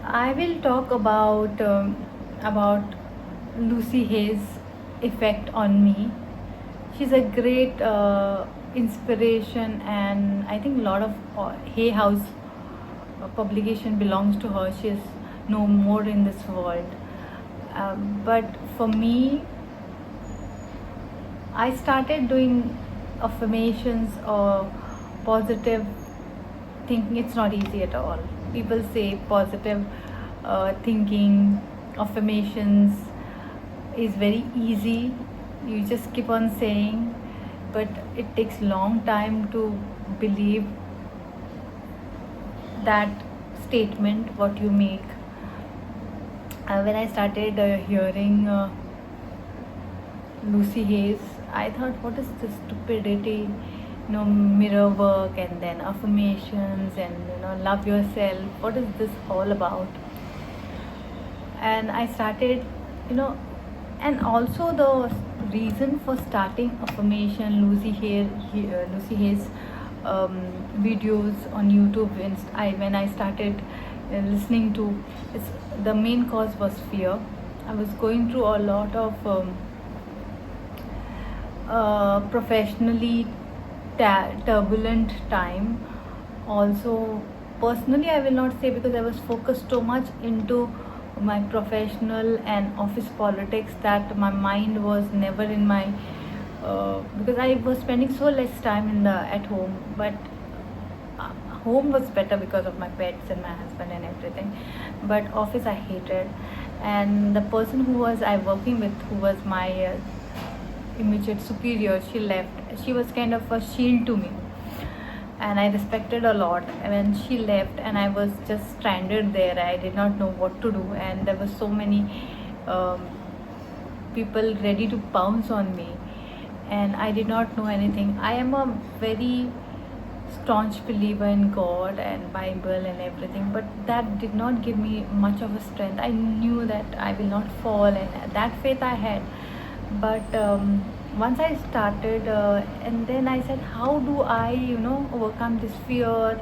I will talk about Lucy Hayes' effect on me. She's a great inspiration, and I think a lot of Hay House publication belongs to her. She is no more in this world. But for me, I started doing affirmations or positive thinking. It's not easy at all. People say positive thinking, affirmations is very easy. You just keep on saying, but it takes long time to believe that statement what you make. When I started hearing Lucy Hayes, I thought, what is this stupidity? Mirror work and then affirmations and love yourself. What is this all about? And I started, and also the reason for starting affirmation, Lucy Hayes videos on YouTube. When I started listening to, the main cause was fear. I was going through a lot of professionally turbulent time. Also personally, I will not say, because I was focused so much into my professional and office politics that my mind was never in my because I was spending so less time at home. But home was better because of my pets and my husband and everything, but office I hated. And the person who was I working with, who was my immediate superior, she left. She was kind of a shield to me, and I respected a lot. And when she left and I was just stranded there, I did not know what to do, and there were so many people ready to pounce on me, and I did not know anything. I am a very staunch believer in God and Bible and everything, but that did not give me much of a strength. I knew that I will not fall, and that faith I had. But once I started, and then I said, how do I overcome this fear?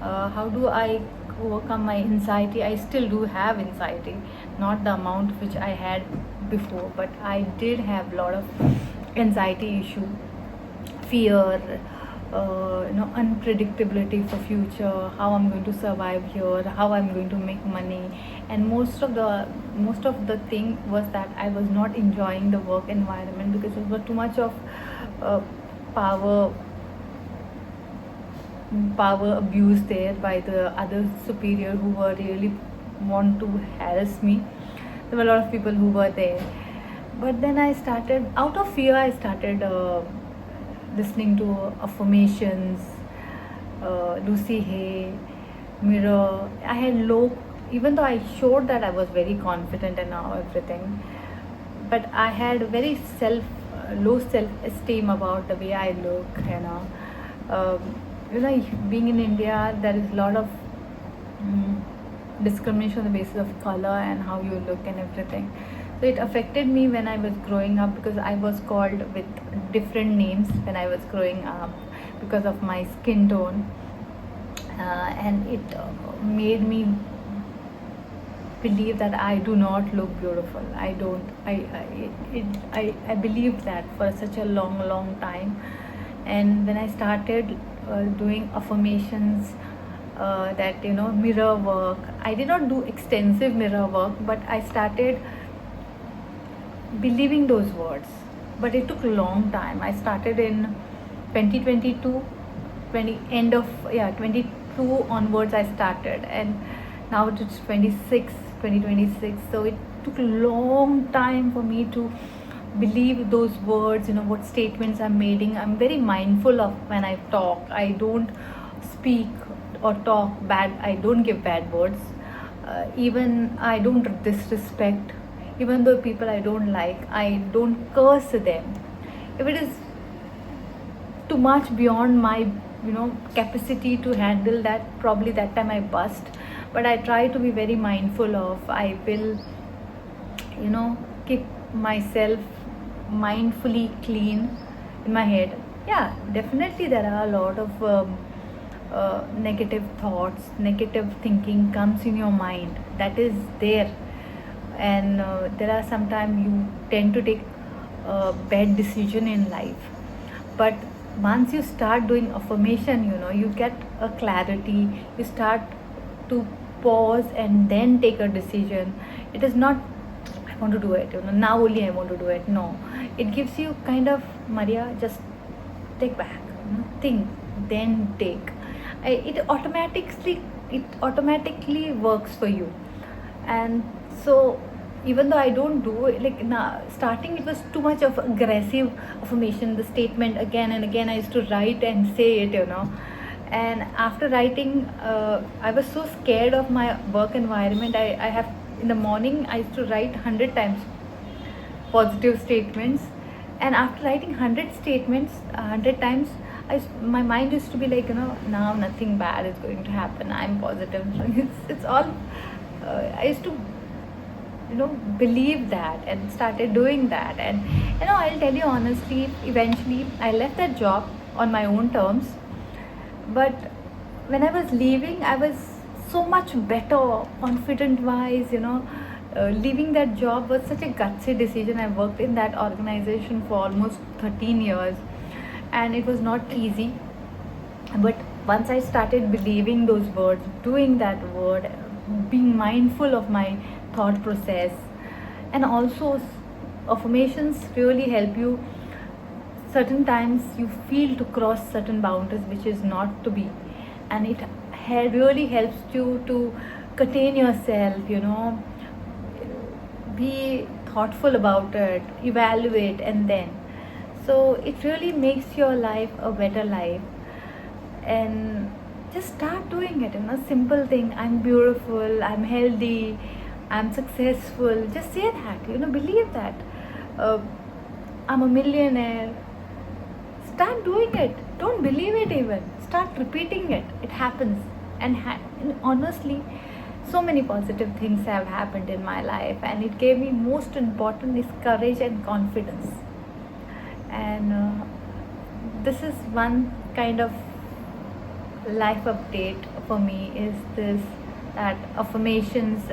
How do I overcome my anxiety? I still do have anxiety, not the amount which I had before, but I did have a lot of anxiety issue, fear, unpredictability for future, how I'm going to survive here, how I'm going to make money. And most of the thing was that I was not enjoying the work environment, because there was too much of power abuse there by the other superior, who were really want to harass me. There were a lot of people who were there. But then I started, out of fear, I started listening to affirmations, Lucy Hay, mirror. I had even though I showed that I was very confident and everything, but I had very low self-esteem about the way I look. Being in India, there is a lot of discrimination on the basis of color and how you look and everything. So it affected me when I was growing up, because I was called with different names when I was growing up because of my skin tone, and it made me believe that I do not look beautiful. I don't. I believed that for such a long time. And when I started doing affirmations, that mirror work, I did not do extensive mirror work, but I started believing those words. But it took a long time. I started in 2022, 22 onwards I started, and now it's 2026. So it took a long time for me to believe those words, what statements I'm making. I'm very mindful of when I talk. I don't speak or talk bad. I don't give bad words. Even I don't disrespect. Even though people I don't like, I don't curse them. If it is too much beyond my capacity to handle that, probably that time I bust. But I try to be very mindful of. I will keep myself mindfully clean in my head. Yeah, definitely there are a lot of negative thoughts, negative thinking comes in your mind, that is there. And there are sometimes you tend to take a bad decision in life, but once you start doing affirmation, you get a clarity. You start to pause and then take a decision. It is not I want to do it, now only I want to do it. No, it gives you kind of, Maria, just take back, think, then take. It automatically works for you. And so even though I don't do it, like now starting, it was too much of aggressive affirmation, the statement again and again I used to write and say it, and after writing, I was so scared of my work environment. I have, in the morning I used to write 100 times positive statements, and after writing 100 statements 100 times, my mind used to be like, now nothing bad is going to happen, I'm positive. It's all I used to believe that and started doing that. And I'll tell you honestly, eventually I left that job on my own terms, but when I was leaving, I was so much better, confident wise. Leaving that job was such a gutsy decision. I worked in that organization for almost 13 years, and it was not easy. But once I started believing those words, doing that word, being mindful of my thought process, and also affirmations really help you. Certain times you feel to cross certain boundaries which is not to be, and it really helps you to contain yourself, be thoughtful about it, evaluate, and then, so it really makes your life a better life. And just start doing it, simple thing, I'm beautiful, I'm healthy, I'm successful. Just say that, believe that. I'm a millionaire. Start doing it. Don't believe it even. Start repeating it. It happens. And honestly, so many positive things have happened in my life, and it gave me, most important is courage and confidence. And this is one kind of life update for me, is this, that affirmations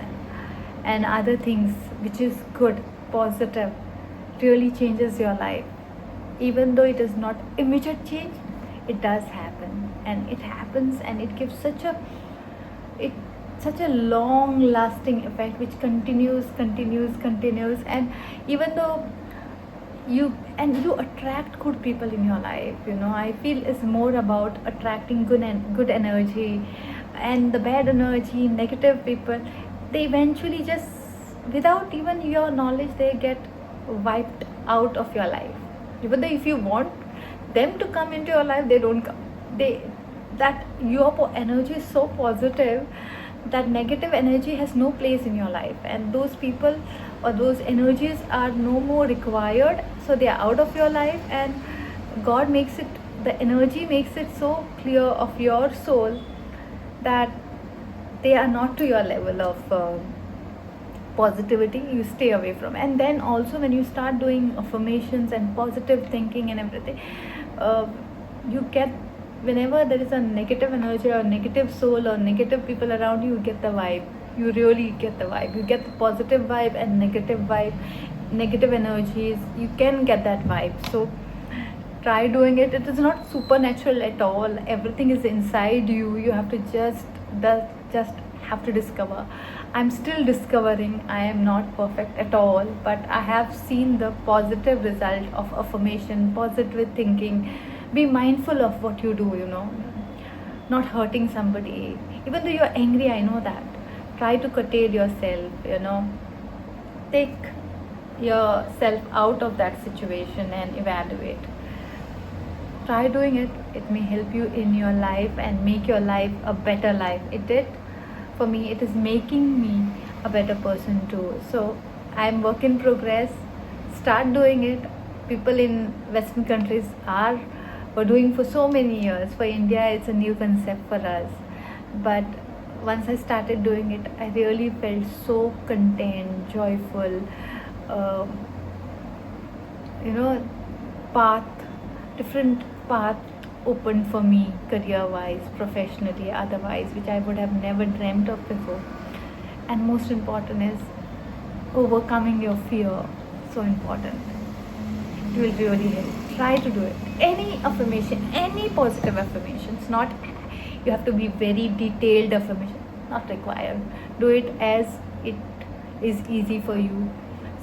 and other things which is good, positive, really changes your life. Even though it is not immediate change, it does happen, and it happens, and it gives such a long lasting effect which continues. And even though you attract good people in your life, I feel it's more about attracting good energy, and the bad energy, negative people, they eventually just, without even your knowledge, they get wiped out of your life. Even though if you want them to come into your life, they don't come. That your energy is so positive that negative energy has no place in your life, and those people or those energies are no more required, so they are out of your life. And God makes it, the energy makes it so clear of your soul that they are not to your level of positivity. You stay away from. And then also, when you start doing affirmations and positive thinking and everything, you get, whenever there is a negative energy or negative soul or negative people around you, you get the vibe. You really get the vibe. You get the positive vibe and negative vibe, negative energies, you can get that vibe. So try doing it. It is not supernatural at all. Everything is inside you. You have to just have to discover. I'm still discovering. I am not perfect at all, but I have seen the positive result of affirmation, positive thinking. Be mindful of what you do, not hurting somebody. Even though you're angry, I know that. Try to curtail yourself, take yourself out of that situation and evaluate. Try doing it. It may help you in your life and make your life a better life. It did for me. It is making me a better person too. So I'm work in progress. Start doing it. People in Western countries were doing for so many years. For India, it's a new concept for us. But once I started doing it, I really felt so content, joyful. Path, different path opened for me career wise, professionally, otherwise, which I would have never dreamt of before. And most important is overcoming your fear. So important. It will really help. Try to do it. Any affirmation, any positive affirmations, not you have to be very detailed affirmation, not required. Do it as it is easy for you,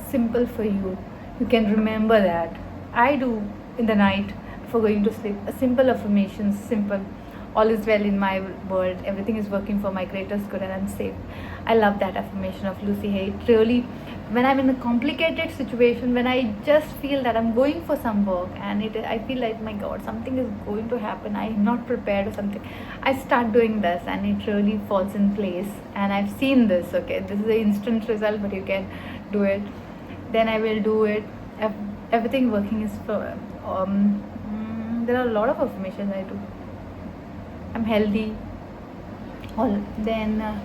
simple for you. You can remember that. I do in the night before going to sleep. A simple affirmations, simple. All is well in my world. Everything is working for my greatest good and I'm safe. I love that affirmation of Lucy Hay. It really, when I'm in a complicated situation, when I just feel that I'm going for some work and I feel like, my God, something is going to happen, I'm not prepared or something, I start doing this and it really falls in place. And I've seen this, okay, this is an instant result, but you can do it. Then I will do it. Everything working is for, there are a lot of affirmations I do. I'm healthy. Then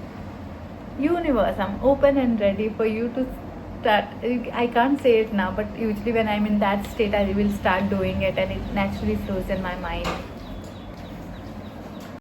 universe, I'm open and ready for you to start. I can't say it now, but usually when I'm in that state, I will start doing it and it naturally flows in my mind.